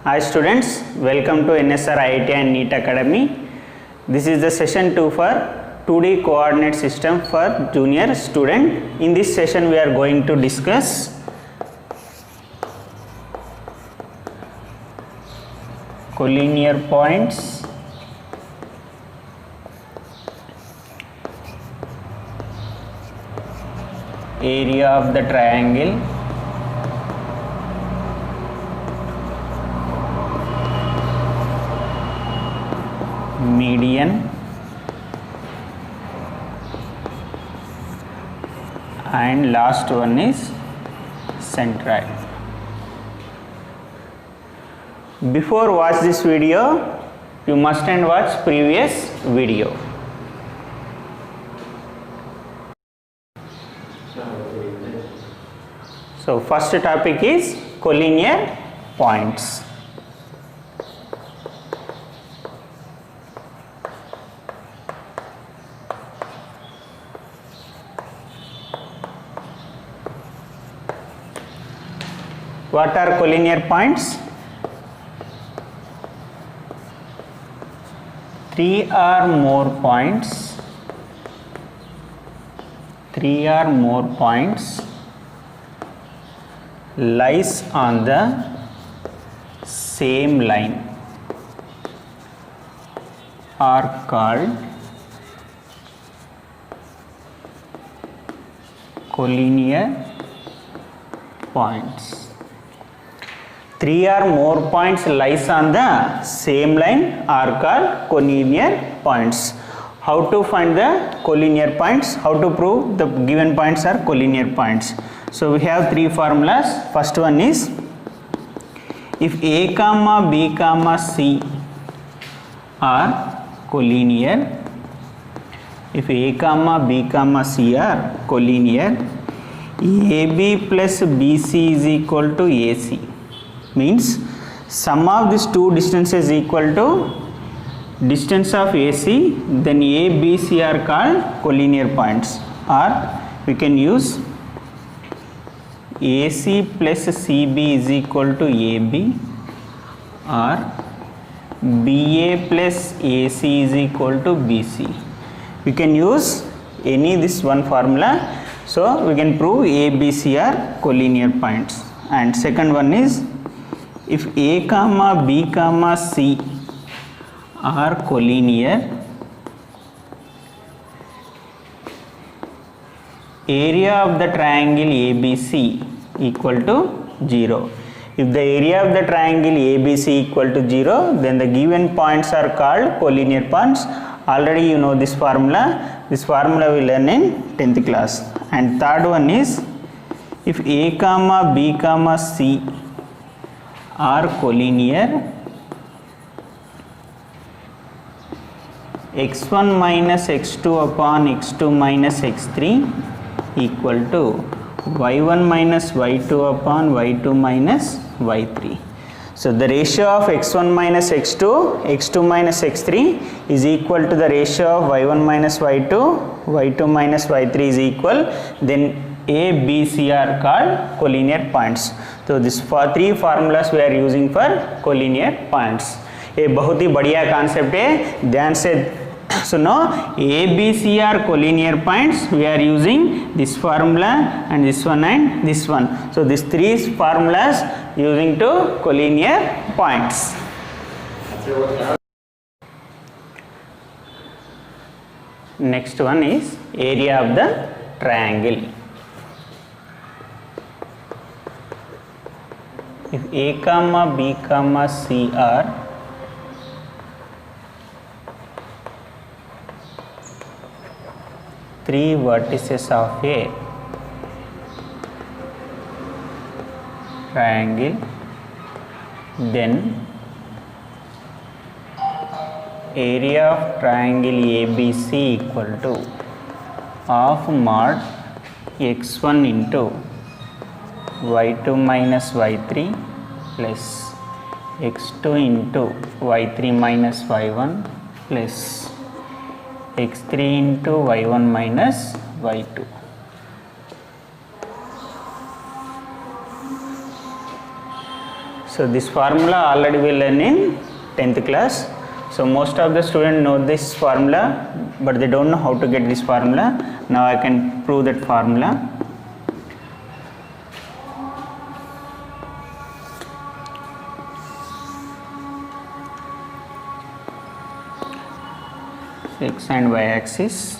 Hi students, welcome to NSR IIT and NEET Academy. This is the session 2 for 2D coordinate system for junior student. In this session we are going to discuss collinear points, area of the triangle, median, and last one is centroid. Before watch this video, you must and watch previous video. So first topic is collinear points. What are collinear points? Three or more points lies on the same line are called collinear points. Three or more points lies on the same line are called collinear points. How to find the collinear points? How to prove the given points are collinear points? So we have three formulas. First one is, if A comma B comma C are collinear, if A comma B comma C are collinear, AB plus BC is equal to AC. Means sum of these two distances equal to distance of AC, then A, B, C are called collinear points. Or we can use AC plus CB is equal to AB, or BA plus AC is equal to BC. We can use any this one formula, so we can prove A, B, C are collinear points. And second one is, if A comma B comma C are collinear, area of the triangle ABC equal to 0. If the area of the triangle ABC equal to 0, then the given points are called collinear points. Already you know this formula. This formula we learn in 10th class. And third one is, if A comma B comma C are collinear, x1 minus x2 upon x2 minus x3 equal to y1 minus y2 upon y2 minus y3. So the ratio of x1 minus x2, x2 minus x3 is equal to the ratio of y1 minus y2, y2 minus y3 is equal, then A, B, C are called collinear points. So this for three formulas we are using for collinear points. ये बहुत ही बढ़िया concept है, ध्यान से सुनो. A, B, C are collinear points. We are using this formula and this one and this one. So these three formulas using to collinear points. Next one is area of the triangle. If A comma B comma C are three vertices of a triangle, then area of triangle ABC equal to half mod x1 into y2 minus y3 plus x2 into y3 minus y1 plus x3 into y1 minus y2. So So this formula already we learn in 10th class. So most of the students know this formula, but they don't know how to get this formula. Now I can prove that formula. X and y axis.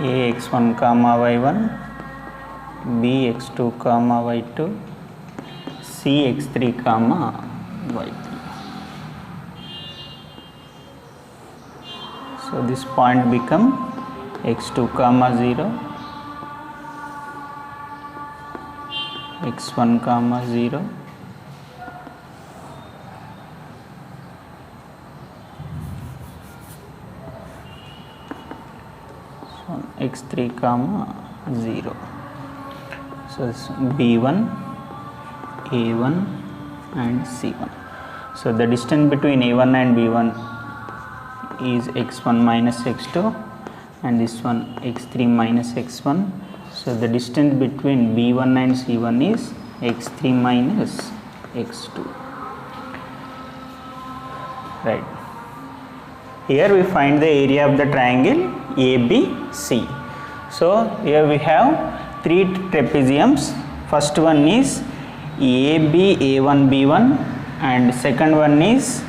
A x1 comma y1, b x2 comma y2, c x3 comma y3. So this point become x2 comma 0, x1 comma 0, x3 comma 0. So this b1, a1 and c1. So the distance between a1 and b1 is x1 minus x2, and this one x3 minus x1. So the distance between b1 and c1 is x3 minus x2. Right. Here we find the area of the triangle ABC. So here we have three trapeziums. First one is AB A1 B1, and second one is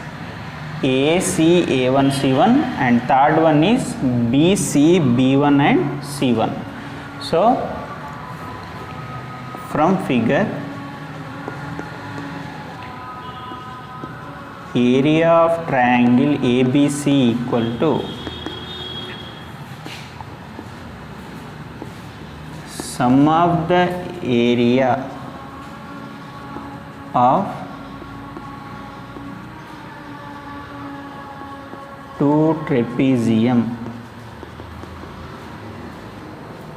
AC A1 C1, and third one is BC B1 and C1. So from figure, area of triangle ABC equal to sum of the area of two trapezium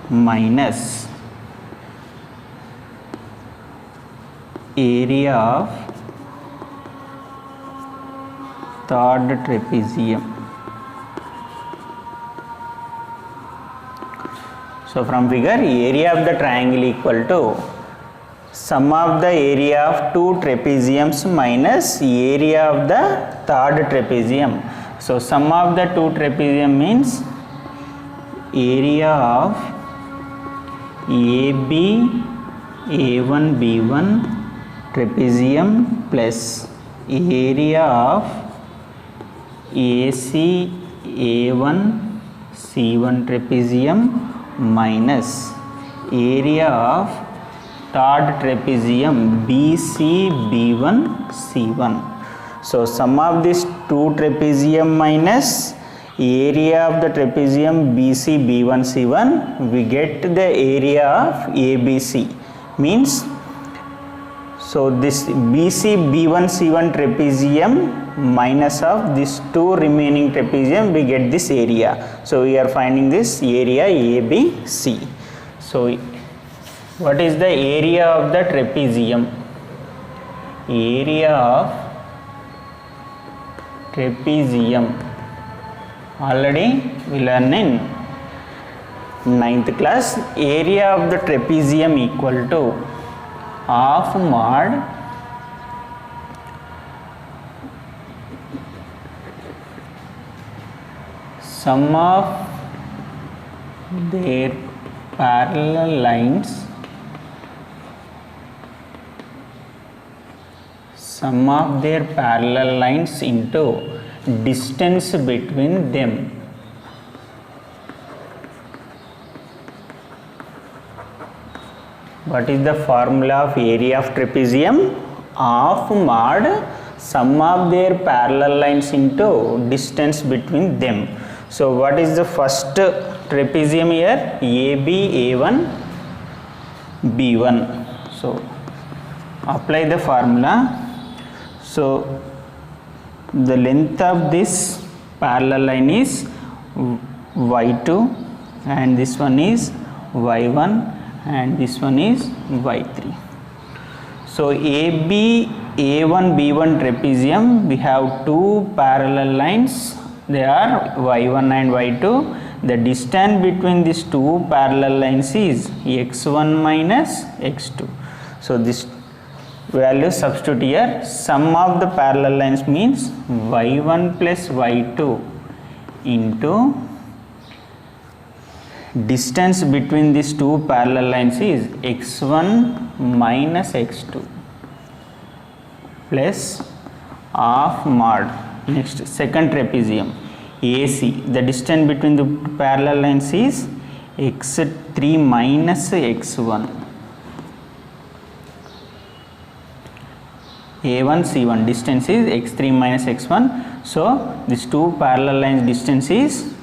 minus area of third trapezium. So from figure, area of the triangle equal to sum of the area of two trapeziums minus area of the third trapezium. So sum of the two trapezium means area of AB A1 B1 trapezium plus area of AC A1 C1 trapezium minus area of third trapezium BC B1 C1. So sum of this two trapezium minus area of the trapezium BC B1 C1, we get the area of ABC. Means, so this BC B1 C1 trapezium minus of this two remaining trapezium, we get this area. So we are finding this area ABC. So what is the area of the trapezium? Area of trapezium already we learned in 9th class. Area of the trapezium equal to half mod sum of their parallel lines, sum of their parallel lines into distance between them. What is the formula of area of trapezium? Half mod sum of their parallel lines into distance between them. So what is the first trapezium here? AB A1 B1. So apply the formula. So the length of this parallel line is y2, and this one is y1, and this one is y3. So AB A1 B1 trapezium, we have two parallel lines, they are y1 and y2. The distance between these two parallel lines is x1 minus x2. So this value substitute here. Sum of the parallel lines means y1 plus y2 into distance between these two parallel lines is x1 minus x2 plus half mod. Next, second trapezium AC, the distance between the parallel lines is x3 minus x1. A1 C1 distance is x3 minus x1. So these two parallel lines distance is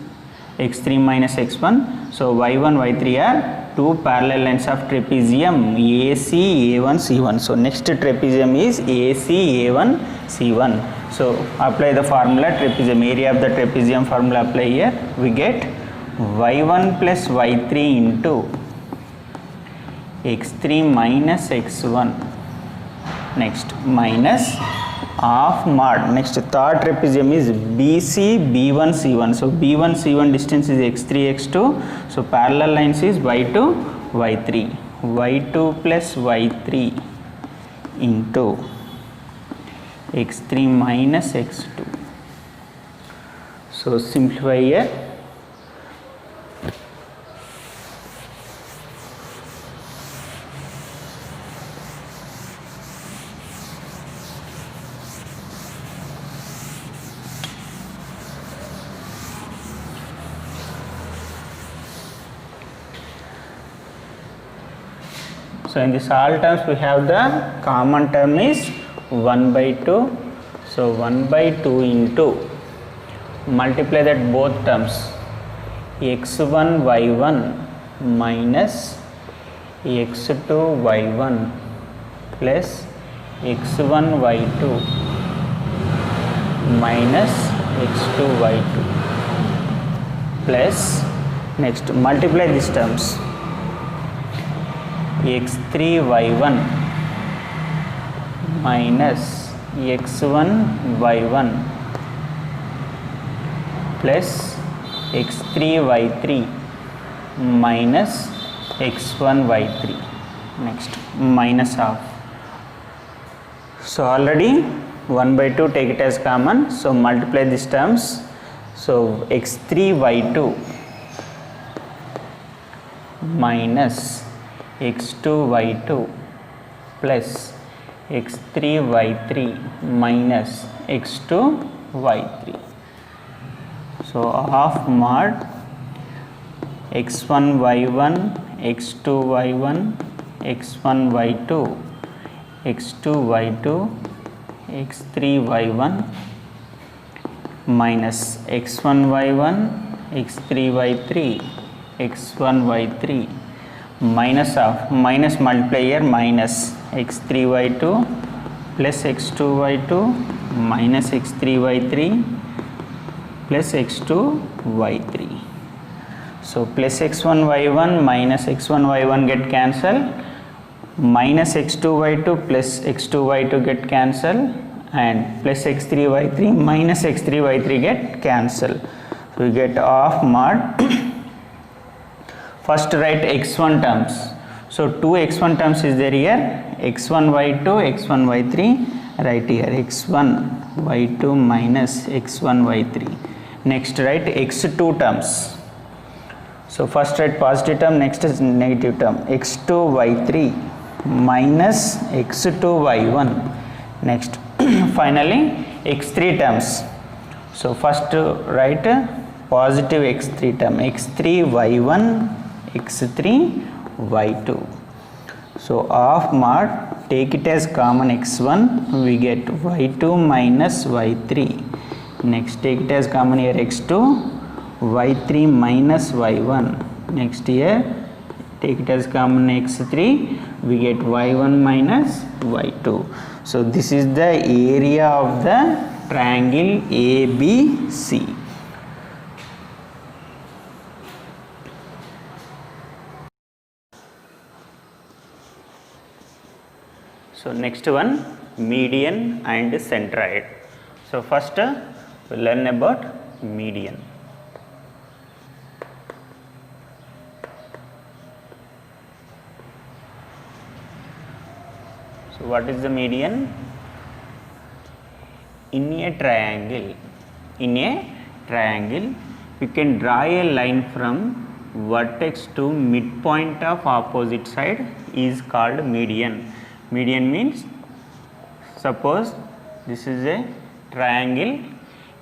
x3 minus x1. So y1 y3 are two parallel lines of trapezium AC A1 C1. So next trapezium is AC A1 C1. So apply the formula, trapezium area of the trapezium formula apply here. We get y1 plus y3 into x3 minus x1. Next, minus half mod. Next, third trapezium is BC B1 C1. So B1 C1 distance is x3 x2. So parallel lines is y2 y3. y2 plus y3 into x3 minus x2. So simplify here. So in this all terms we have the common term is 1 by 2. So 1 by 2 into multiply that both terms x1 y1 minus x2 y1 plus x1 y2 minus x2 y2 plus next multiply these terms x3 y1 minus x1 y1 plus x3 y3 minus x1 y3. Next, minus half. So already 1 by 2 take it as common. So multiply these terms. So x3 y2 minus x2 y2 plus x3 y3 minus x2 y3. So half mod x1 y1 x2 y1 x1 y2 x2 y2 x3 y1 minus x1 y1 x3 y3 x1 y3 minus of minus multiply here minus x3 y2 plus x2 y2 minus x3 y3 plus x2 y3. So plus x1 y1 minus x1 y1 get cancelled, minus x2 y2 plus x2 y2 get cancelled, and plus x3 y3 minus x3 y3 get cancelled. So we get half mod. First write x1 terms. So two x1 terms is there here, x1 y2 x1 y3. Write here x1 y2 minus x1 y3. Next write x2 terms. So first write positive term, next is negative term, x2 y3 minus x2 y1. Next finally x3 terms. So first write positive x3 term, x3 y1 x3 y2. So half mod, take it as common x1, we get y2 minus y3. Next take it as common here x2, y3 minus y1. Next here take it as common x3, we get y1 minus y2. So this is the area of the triangle ABC. So next one, median and centroid. So first we learn about median. So what is the median? In a triangle, we can draw a line from vertex to midpoint of opposite side is called median. Median means, suppose this is a triangle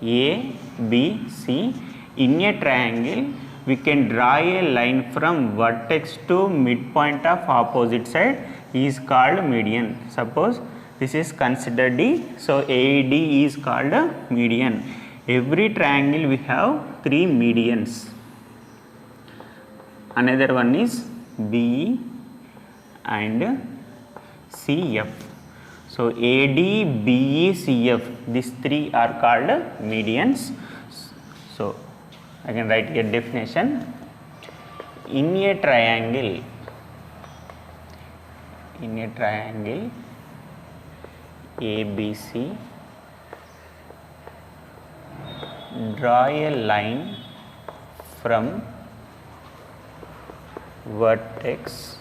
A, B, C. In a triangle, we can draw a line from vertex to midpoint of opposite side is called median. Suppose this is considered D, so AD is called a median. Every triangle we have 3 medians. Another one is BE and CF. So AD, BE, CF, these 3 are called medians. So I can write a definition. In a triangle, ABC, draw a line from vertex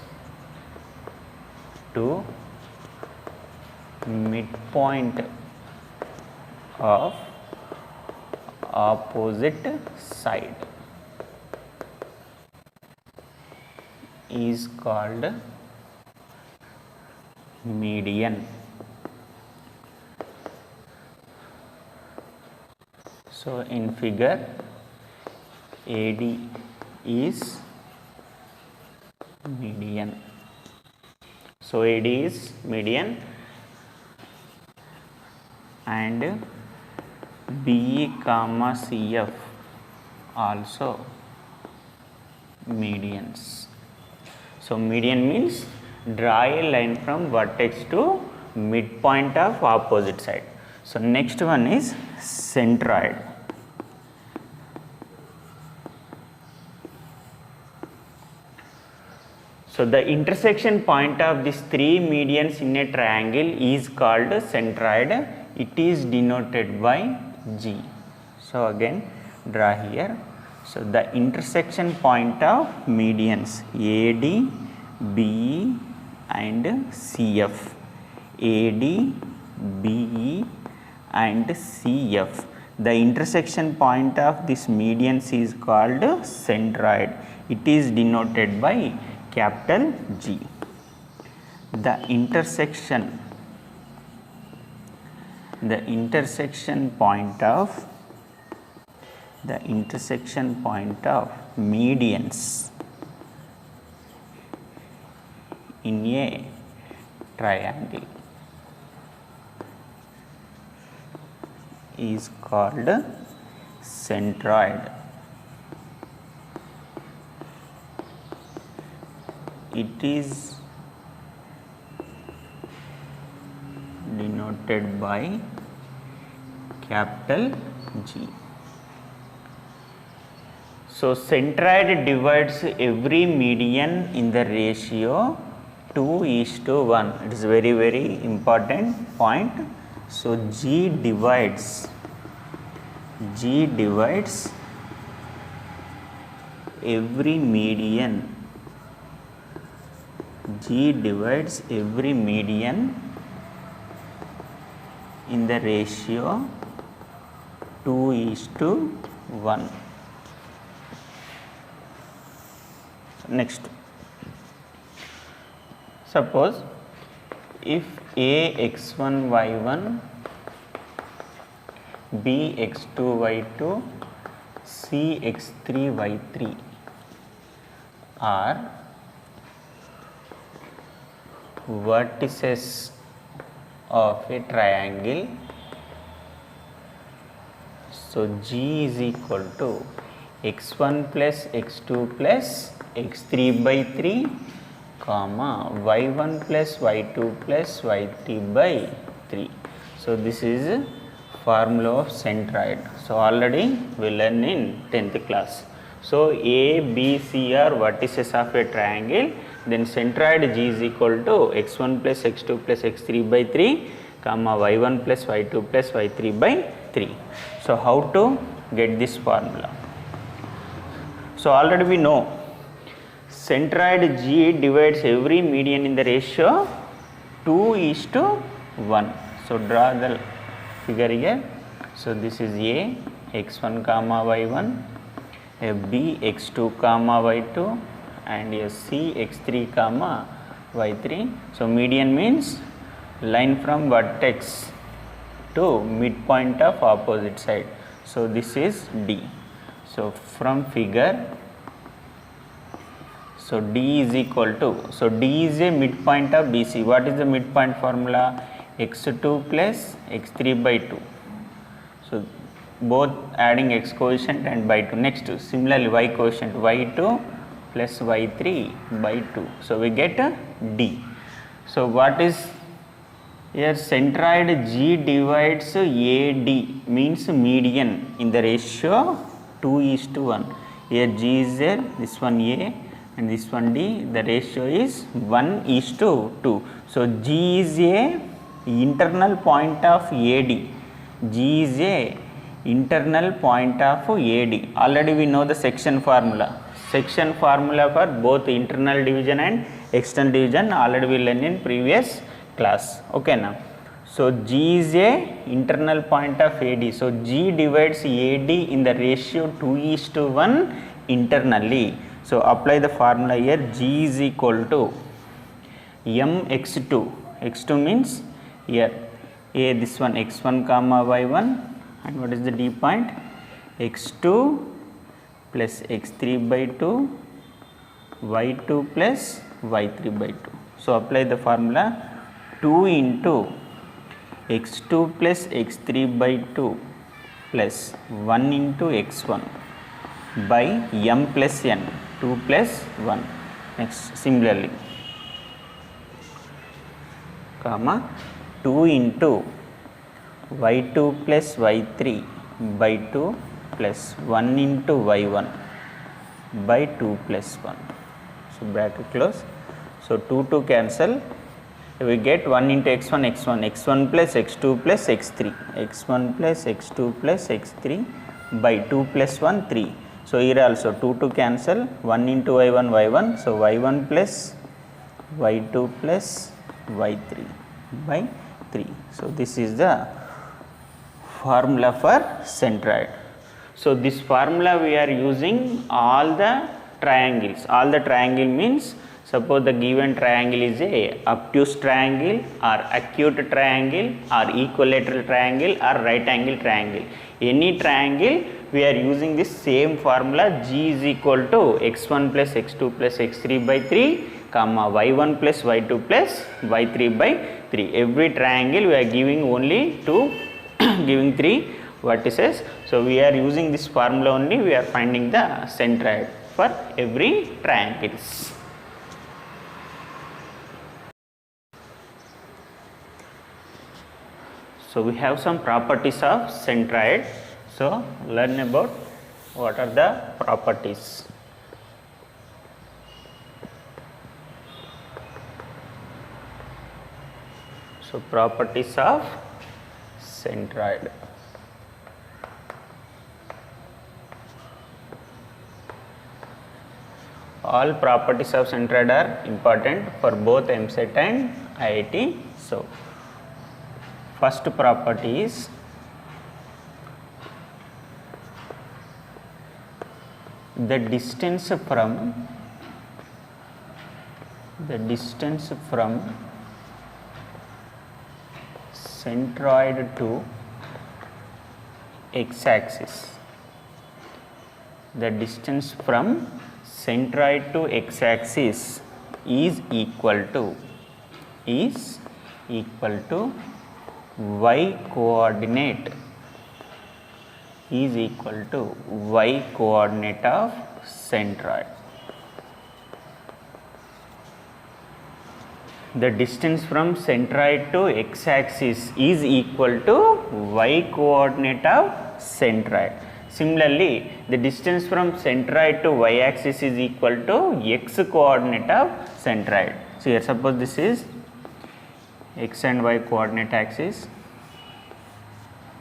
to midpoint of opposite side is called median. So in figure, AD is median. So AD is median and BE comma CF also medians. So median means draw a line from vertex to midpoint of opposite side. So next one is centroid. So the intersection point of these 3 medians in a triangle is called centroid. It is denoted by G. So again draw here. So the intersection point of medians AD, BE and CF. AD, BE and CF. The intersection point of this medians is called centroid. It is denoted by capital G. The intersection point of medians in a triangle is called centroid. It is denoted by capital G. So centroid divides every median in the ratio 2:1. It is very, very important point. So G divides every median. G divides every median in the ratio 2:1. Next, suppose if A x1 y1, B x2 y2, C x3 y3 are vertices of a triangle. So G is equal to x1 plus x2 plus x3 by 3 comma y1 plus y2 plus y3 by 3. So this is formula of centroid. So already we learned in 10th class. So A, B, C are vertices of a triangle. Then centroid G is equal to x1 plus x2 plus x3 by 3. comma y1 plus y2 plus y3 by 3. So how to get this formula? So already we know centroid G divides every median in the ratio 2:1. So draw the figure here. So this is A x1 comma y1, a B x2 comma y2, and a C x3 comma y3. So median means line from vertex to midpoint of opposite side. So this is D. So from figure, so D is equal to, so D is a midpoint of BC. What is the midpoint formula? x2 plus x3 by 2. So both adding x coefficient and by 2. Next similarly y coefficient y2 plus y3 by 2. So we get a D. So what is here? Centroid G divides AD means median in the ratio 2:1. Here G is there, this one A and this one D. The ratio is 1:2. So G is a internal point of AD. G is a internal point of AD. Already we know the section formula. Section formula for both internal division and external division already we learned in previous class. Okay now. So G is a internal point of AD. So G divides AD in the ratio 2:1 internally. So apply the formula here. G is equal to mx2. x2 means here A, this one x1 comma y1, and what is the D point? x2 plus x3 by 2, y2 plus y3 by 2. So apply the formula. 2 into x2 plus x3 by 2 plus 1 into x1 by m plus n, 2 plus 1. Next similarly, comma 2 into y2 plus y3 by 2 plus 1 into y1 by 2 plus 1. So bracket close. So 2 cancel. We get 1 into x1 x1 plus x2 plus x3, x1 plus x2 plus x3 by 2 plus 1 3. So here also 2 cancel, 1 into y1 so y1 plus y2 plus y3 by 3. So this is the formula for centroid. So this formula we are using all the triangles. All the triangle means, suppose the given triangle is a obtuse triangle or acute triangle or equilateral triangle or right angle triangle. Any triangle we are using this same formula. G is equal to x1 plus x2 plus x3 by 3 comma y1 plus y2 plus y3 by 3. Every triangle we are giving only giving 3 vertices. So we are using this formula only. We are finding the centroid for every triangles. So we have some properties of centroid. So learn about what are the properties. So properties of centroid. All properties of centroid are important for both EAMCET and IIT. So first property is the distance from centroid to x-axis. The distance from centroid to x-axis is equal to y coordinate of centroid. The distance from centroid to x-axis is equal to y coordinate of centroid. Similarly, the distance from centroid to y-axis is equal to x coordinate of centroid. So here suppose this is x and y coordinate axis.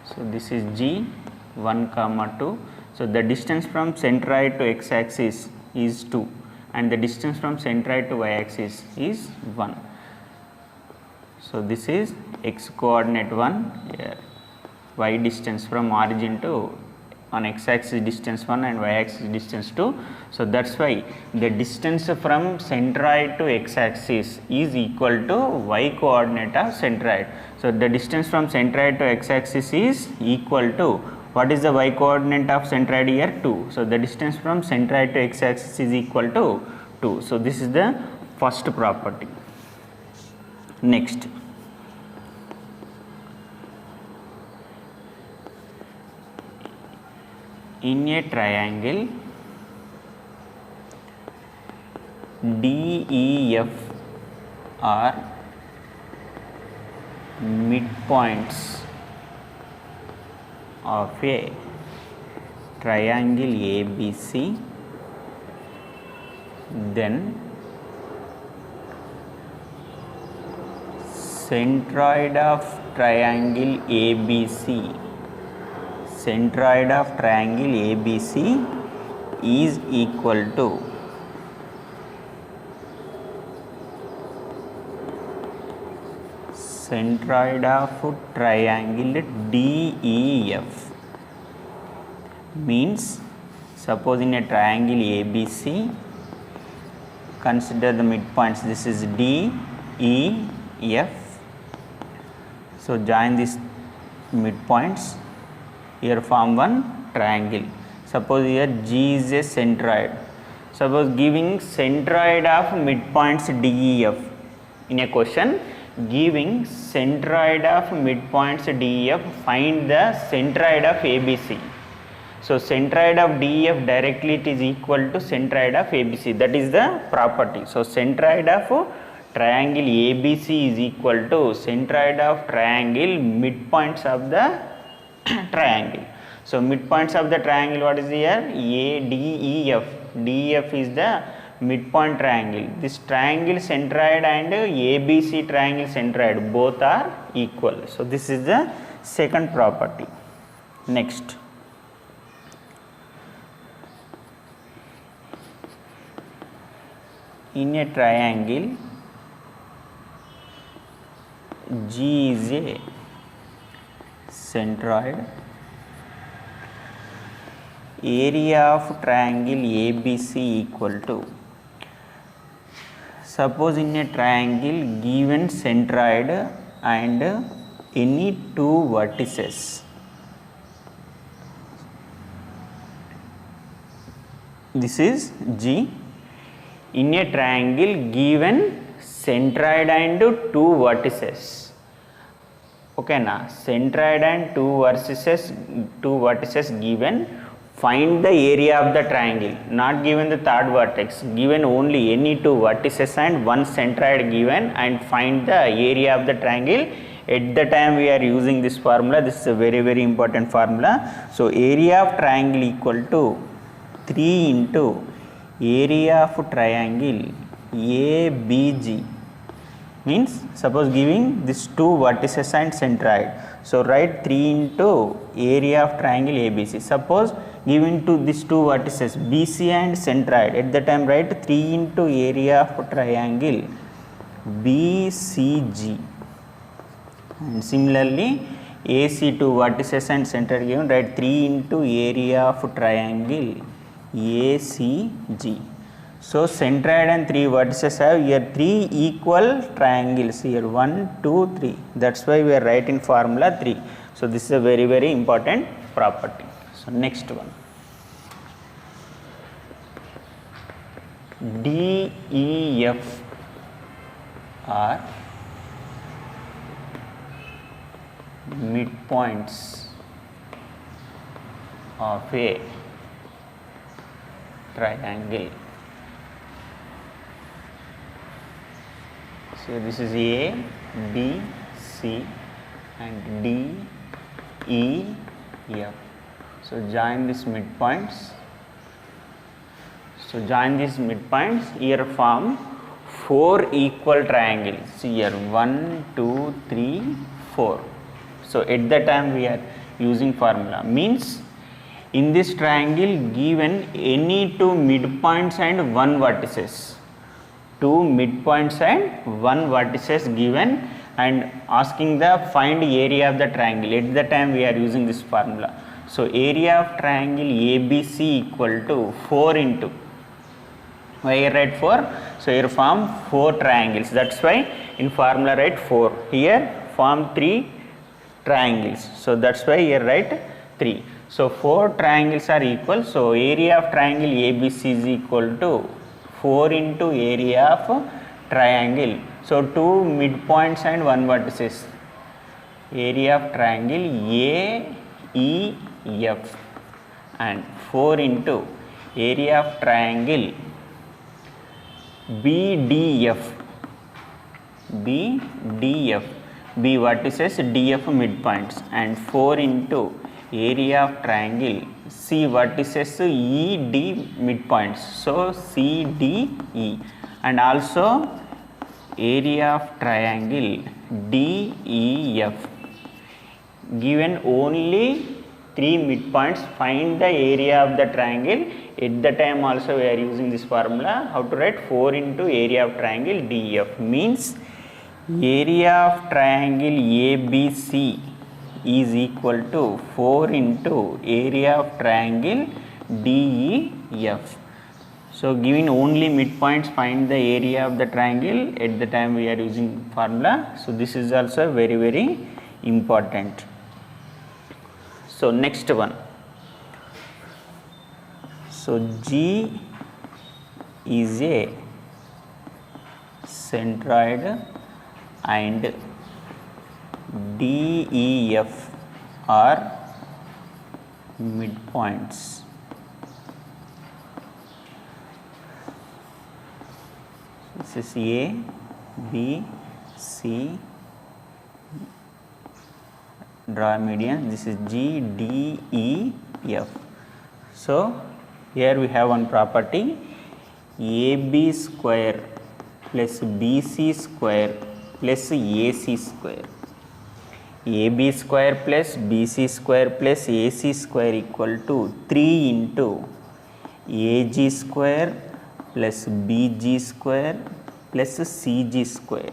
So this is G 1, 2. So the distance from centroid to x axis is 2 and the distance from centroid to y axis is 1. So this is x coordinate 1, here y distance from origin to on x axis distance 1 and y axis distance 2. So that's why the distance from centroid to x axis is equal to y coordinate of centroid. So the distance from centroid to x axis is equal to, what is the y coordinate of centroid here? 2. So the distance from centroid to x axis is equal to 2. So this is the first property. Next, in a triangle DEF are midpoints of a triangle ABC, then centroid of triangle ABC, centroid of triangle ABC is equal to centroid of triangle DEF. Means, suppose in a triangle ABC, consider the midpoints, this is D, E, F. So join these midpoints, here form one triangle. Suppose here G is a centroid. Suppose giving centroid of midpoints DEF in a question, giving centroid of midpoints DEF, find the centroid of ABC. So centroid of DEF directly it is equal to centroid of ABC, that is the property. So centroid of triangle ABC is equal to centroid of triangle midpoints of the triangle. So midpoints of the triangle, what is here? ADEF. DEF is the midpoint triangle. This triangle centroid and ABC triangle centroid both are equal. So this is the second property. Next, in a triangle G is a centroid, area of triangle ABC equal to, suppose in a triangle given centroid and any two vertices, this is G, in a triangle given centroid and two vertices. Okay na, centroid and two vertices given, find the area of the triangle, not given the third vertex, given only any two vertices and one centroid given, and find the area of the triangle. At the time we are using this formula, this is a very important formula. So area of triangle equal to 3 into area of triangle ABG. Means, suppose giving this two vertices and centroid, so write 3 into area of triangle ABC. Suppose given to these two vertices BC and centroid, at the time write 3 into area of triangle BCG, and similarly AC two vertices and centroid given, write 3 into area of triangle ACG. So centroid and three vertices have here three equal triangles, here 1, 2, 3. That's why we are writing formula 3. So this is a very important property. So next one, DEF are midpoints of a triangle. So this is A, B, C and D, E, F. So join these midpoints. So join these midpoints, here form 4 equal triangles here, 1, 2, 3, 4. So at that time we are using formula, means in this triangle given any two midpoints and one vertices, two midpoints and one vertices given, and asking the find area of the triangle. At the time we are using this formula. So area of triangle ABC equal to 4 into, why I write 4? So here form 4 triangles, that's why in formula write 4. Here form 3 triangles, so that's why here write 3. So 4 triangles are equal, so area of triangle ABC is equal to 4 into area of triangle. So 2 midpoints and 1 vertices, area of triangle AEF, and 4 into area of triangle BDF, B vertices, DF midpoints, and 4 into area of triangle C vertices, ED midpoints, so CDE, and also area of triangle DEF. Given only 3 midpoints, find the area of the triangle. At the time also we are using this formula. How to write? 4 into area of triangle DEF, means area of triangle ABC is equal to 4 into area of triangle DEF. So given only midpoints, find the area of the triangle. At the time we are using formula. So this is also very, very important. So next one. So G is a centroid and DEF are midpoints. This is A, B, C, draw a median. This is G, D, E, F. So here we have one property, AB square plus BC square plus AC square. AB square plus BC square plus AC square equal to 3 into AG square plus BG square plus CG square.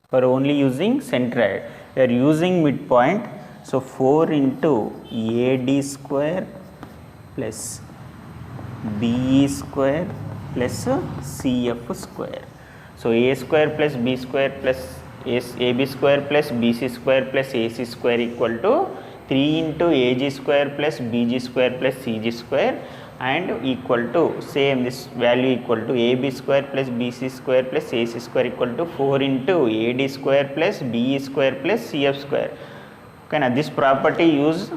For only using centroid, we are using midpoint, so 4 into AD square plus BE square plus CF square. So A square plus B square plus AB square plus BC square plus AC square equal to 3 into AG square plus BG square plus CG square, and equal to same this value equal to AB square plus BC square plus AC square equal to 4 into AD square plus BE square plus CF square. Okay, now this property use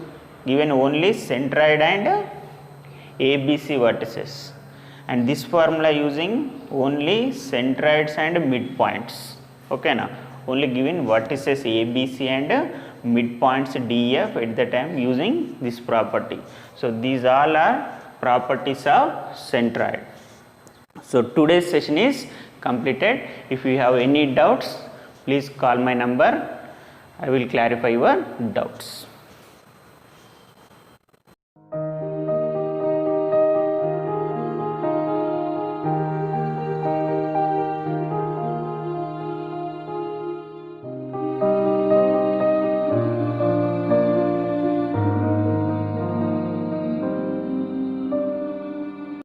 given only centroid and ABC vertices, and this formula using only centroids and midpoints. Okay, now only given vertices ABC and midpoints DF at the time using this property. So these all are properties of centroid. So today's session is completed. If you have any doubts, please call my number. I will clarify your doubts.